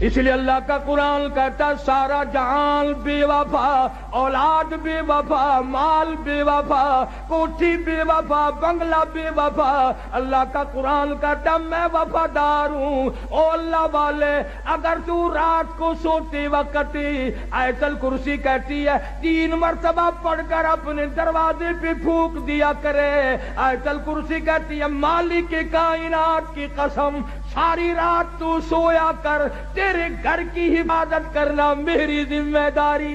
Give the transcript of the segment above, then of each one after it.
इसलिए अल्लाह का कुरान कहता है सारा जहान बेवफा, औलाद बेवफा, माल बेवफा, कोठी बेवफा, बंगला बेवफा। अल्लाह का कुरान कहता मैं वफादार हूँ। ओ अल्लाह वाले, अगर तू रात को सोते वक्त आयतल कुर्सी कहती है 3 मरतबा पढ़कर अपने दरवाजे पे फूंक दिया करे। आयतल कुर्सी कहती है मालिक के कायनात की कसम, सारी रात तू सोया कर, तेरे घर की हिफाजत करना मेरी जिम्मेदारी।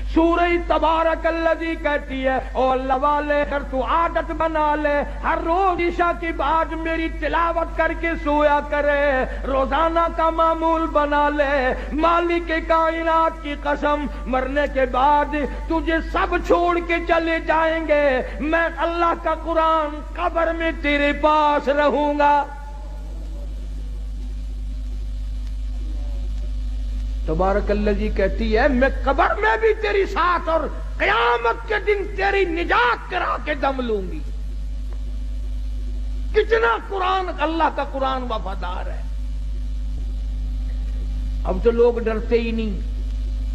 सूरह तबारकल्लज़ी कहती है ओ अल्लाह वाले, अगर तू आदत बना ले हर रोज ईशा के बाद मेरी तिलावत करके सोया करे, रोजाना का मामूल बना ले। मालिक के कायनात की कसम, मरने के बाद तुझे सब छोड़ के चले जाएंगे, मैं अल्लाह का कुरान कब्र में तेरे पास रहूंगा। तबारकल्लज़ी कहती है मैं कब्र में भी तेरी साथ और क़यामत के दिन तेरी निजात करा के दम लूंगी। कितना कुरान, अल्लाह का कुरान वफादार है। अब तो लोग डरते ही नहीं।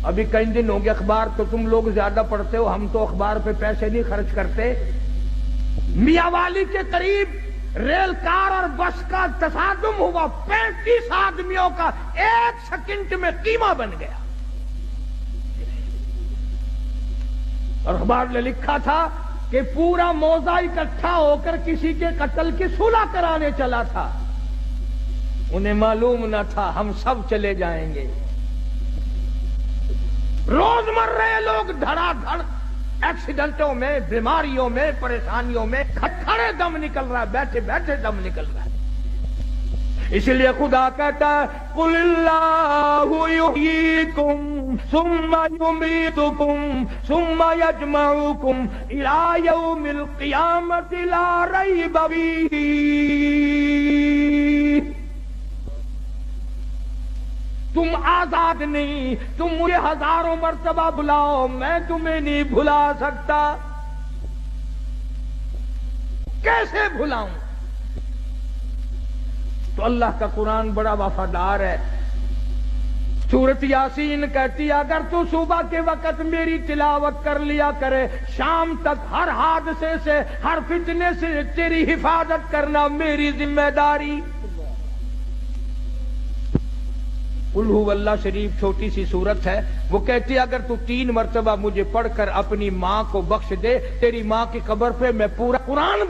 अभी कई दिन हो गए, अखबार तो तुम लोग ज्यादा पढ़ते हो, हम तो अखबार पे पैसे नहीं खर्च करते। मियावाली के करीब रेल कार और बस का तसादुम हुआ, 35 आदमियों का 1 सेकंड में कीमा बन गया। और अखबार ने लिखा था कि पूरा मौजा इकट्ठा होकर किसी के कत्ल की सुलह कराने चला था। उन्हें मालूम न था हम सब चले जाएंगे। रोजमर्रा लोग धड़ाधड़ एक्सीडेंटों में, बीमारियों में, परेशानियों में खड़े दम निकल रहा है, बैठे बैठे दम निकल रहा है। इसलिए खुदा कहता है कुलिल्लाहु युहयीकुम सुम्मा युमीतुकुम सुम्मा यजमउकुम इला यौमिल क़ियामति ला रैब फीही। तुम आजाद नहीं, तुम मुझे हजारों मर्तबा बुलाओ, मैं तुम्हें नहीं भुला सकता। कैसे भुलाऊं? तो अल्लाह का कुरान बड़ा वफादार है। सूरत यासीन कहती है अगर तू सुबह के वक्त मेरी तिलावत कर लिया करे, शाम तक हर हादसे से, हर फितने से तेरी हिफाजत करना मेरी जिम्मेदारी। कुल हु अल्लाह शरीफ छोटी सी सूरत है, वो कहती है अगर तू 3 मरतबा मुझे पढ़कर अपनी माँ को बख्श दे, तेरी माँ की कब्र पे मैं पूरा कुरान